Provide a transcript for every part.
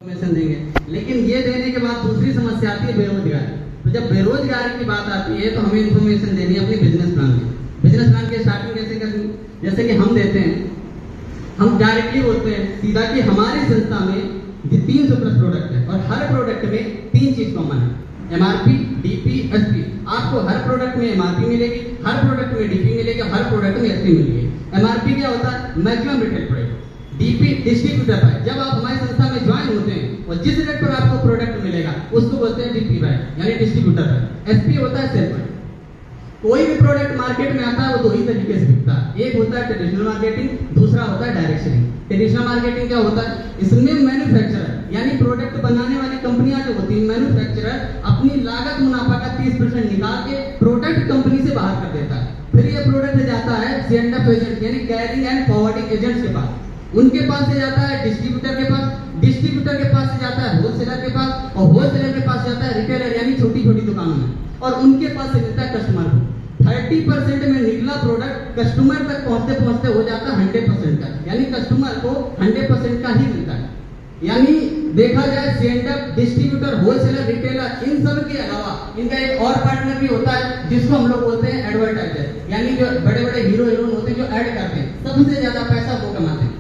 Information देंगे। लेकिन ये देने के बाद दूसरी समस्या आती है बेरोजगारी। तो जब बेरोजगारी की बात आती है तो हमें इन्फॉर्मेशन देनी है अपनी बिजनेस प्लान की। बिजनेस प्लान की स्टार्टिंग कैसे करनी, जैसे कि हम देते हैं, हम डायरेक्टली बोलते हैं सीधा कि हमारी संस्था में 300 प्लस प्रोडक्ट है और हर प्रोडक्ट में 3 चीज कॉमन है, एमआरपी, डीपी, एसपी। आपको हर प्रोडक्ट में एमआरपी मिलेगी, हर प्रोडक्ट में डीपी मिलेगी, हर प्रोडक्ट में एसपी मिलेगी। एमआरपी क्या होता है? Maximum retail price. DP distributor price. जब आप हमारी संस्था में ज्वाइन होते हैं और जिस रेट पर आपको प्रोडक्ट मिलेगा उसको बोलते हैं डीपी प्राइस, यानी डिस्ट्रीब्यूटर प्राइस। एसपी होता है सेल प्राइस। कोई भी प्रोडक्ट मार्केट में आता है वो दो ही तरीके से बिकता है, एक होता है ट्रेडिशनल मार्केटिंग, दूसरा होता है डायरेक्ट सेलिंग। ट्रेडिशनल मार्केटिंग क्या होता है? इसमें मैन्युफैक्चरर यानी प्रोडक्ट बनाने वाली कंपनियां जो होती हैं, मैन्युफैक्चरर अपनी लागत मुनाफा का 30% निकाल के प्रोडक्ट कंपनी से बाहर कर देता है। फिर ये प्रोडक्ट जाता है सेंड ऑफ एजेंट यानी कैरिंग एंड फॉरवर्डिंग एजेंट्स के पास, उनके पास से जाता है डिस्ट्रीब्यूटर के पास, डिस्ट्रीब्यूटर के पास से जाता है होलसेलर के पास और होलसेलर के पास जाता है रिटेलर यानी छोटी छोटी दुकानों में, और उनके पास से मिलता है कस्टमर को। 30% में निकला प्रोडक्ट कस्टमर तक पहुंचते पहुंचते हो जाता है 100% का, यानी कस्टमर को 100% का ही मिलता है। यानी देखा जाए सेंडर, डिस्ट्रीब्यूटर, होलसेलर, रिटेलर, इन सब के अलावा इनका एक और पार्टनर भी होता है जिसको हम लोग बोलते हैं एडवर्टाइजर, यानी जो बड़े बड़े हीरो हीरोइन होते हैं जो ऐड करते हैं, सबसे ज्यादा पैसा वो कमाते हैं।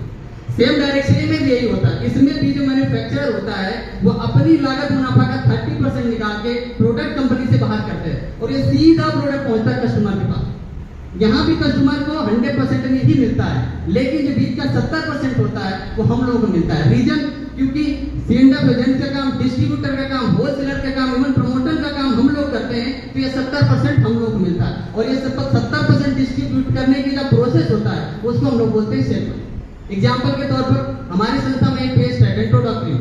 सेम डायरेक्शन में भी यही होता है। इसमें भी जो मैन्युफैक्चरर होता है वो अपनी लागत मुनाफा का 30% निकाल के प्रोडक्ट कंपनी से बाहर करते हैं और ये सीधा प्रोडक्ट पहुंचता है कस्टमर के पास। यहाँ भी कस्टमर को 100% में ही मिलता है, लेकिन जो बीच का 70% होता है वो हम लोगों को मिलता है। रीजन क्योंकि सेंड ऑफ एजेंट का काम, डिस्ट्रीब्यूटर का काम, होलसेलर का काम, इवन प्रमोटर का काम हम लोग करते हैं, तो ये 70% हम लोग को मिलता है। और ये 70% डिस्ट्रीब्यूट करने की जो प्रोसेस होता है उसको हम लोग बोलते हैं सेल। एग्जाम्पल के तौर पर हमारी संस्था में एक पेस्ट है डेंटोडॉक्ट्रिन।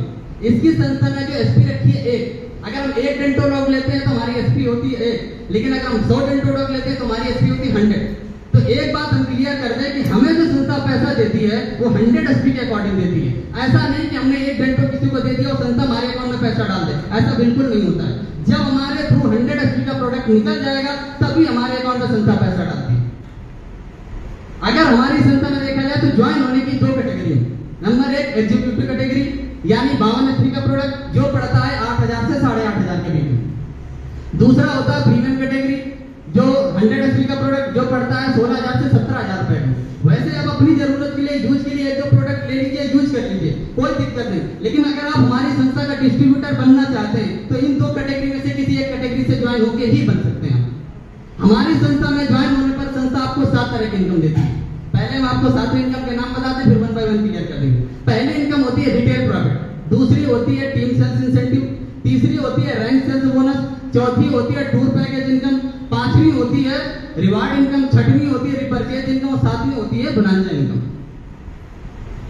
इसकी संस्था में जो एसपी रखी है 1, अगर हम 1 डेंटोडॉग लेते हैं तो हमारी एसपी होती है 1, लेकिन अगर हम 100 डेंटोडॉग लेते हैं तो हमारी एसपी होती है 100। तो एक बात हम क्लियर कर दें कि हमें जो संस्था पैसा देती है वो 100 एसपी के अकॉर्डिंग देती है। ऐसा नहीं कि हमने 1 डेंटो किसी को दे दिया और संस्था हमारे अकाउंट में पैसा डाल दे, ऐसा बिल्कुल नहीं होता है। जब हमारे थ्रू 100 एसपी का प्रोडक्ट निकल जाएगा तभी हमारे अकाउंट में संस्था पैसा डालती है। अगर हमारी संस्था में देखा जाए तो ज्वाइन होने की 2 कैटेगरी है। नंबर 1 एग्जीक्यूटिव कैटेगरी, यानी 52 एचपी का प्रोडक्ट जो पड़ता है 8000 से 8500 के बीच में। दूसरा होता है प्रीमियम कैटेगरी, जो 100 एचपी का प्रोडक्ट जो पड़ता है 16000 से 17000 रुपए में। वैसे आप अपनी जरूरत के लिए, यूज के लिए जो प्रोडक्ट ले लीजिए, यूज कर लीजिए, कोई दिक्कत नहीं। लेकिन अगर आप हमारी संस्था का डिस्ट्रीब्यूटर बनना चाहते हैं तो इन 2 कैटेगरी में से किसी एक कैटेगरी से ज्वाइन होकर ही बन सकते हैं। हमारी संस्था में ज्वाइन होने पर संस्था आपको 7 तरह की इनकम देती है। पहले हम आपको 7 इनकम के नाम बताते हैं, फिर 1 बाय 1 क्लियर कर देंगे। पहली इनकम होती है रिटेल प्रॉफिट, दूसरी होती है टीम सेल्स इंसेंटिव, तीसरी होती है रैंक सेल्स बोनस, चौथी होती है टूर पैकेज इनकम, पांचवी होती है रिवार्ड इनकम, छठवीं होती है रिपर्चेज इनकम और 7वीं होती है बोनांजा इनकम।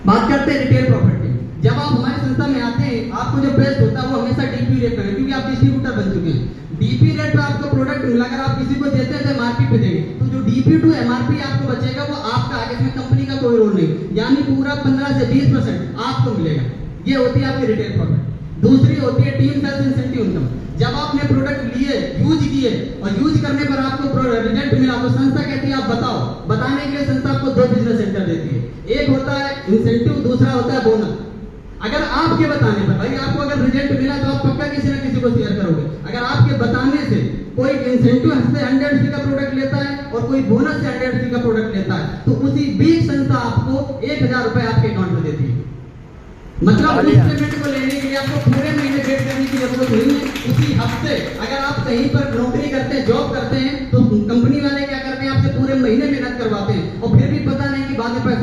बात करते हैं रिटेल प्रॉफिट की। जब आप हमारी संस्था में आते हैं आपको जो बेस्ट होता है वो हमेशा डीपी रेट पर है, क्योंकि आप डिस्ट्रीब्यूटर बन चुके हैं। डीपी रेट पर आपको प्रोडक्ट मिला, अगर आप किसी को देते हैं तो एमआरपी पे देंगे, तो जो डीपी टू एमआरपी आपको बचेगा वो आपका आगे, इसमें कंपनी का कोई रोल नहीं, यानी पूरा 15 से 20% आपको मिलेगा। ये होती है आपकी रिटेल प्रॉफिट। दूसरी होती है टीम सेल्स इंसेंटिव इनकम। जब आपने प्रोडक्ट लिए, यूज किए और यूज करने पर आपको रिजल्ट मिला तो संस्था कहती है आप बताओ। बताने के लिए संस्था आपको 2 बिजनेस सेंटर देती है, एक होता है इंसेंटिव, दूसरा होता है बोनस। अगर आपके बताने पर, भाई आपको अगर रिजल्ट मिला तो आप पक्का किसी न किसी को शेयर करोगे। अगर आपके बताने से कोई इंसेंटिव से 100 एचपी का प्रोडक्ट लेता है और कोई बोनस से 100 एचपी का प्रोडक्ट लेता है तो उसी बीच संस्था आपको 1000 रुपए आपके अकाउंट में देती है। मतलब उस पेमेंट को लेने के लिए आपको पूरे महीने वेट करने की जरूरत नहीं है। उसी हफ्ते अगर आप कहीं पर नौकरी करते हैं, जॉब करते हैं, तो कंपनी वाले क्या करते हैं आपसे पूरे महीने मेहनत करवाते हैं और फिर भी पता नहीं कि बाद में पैसा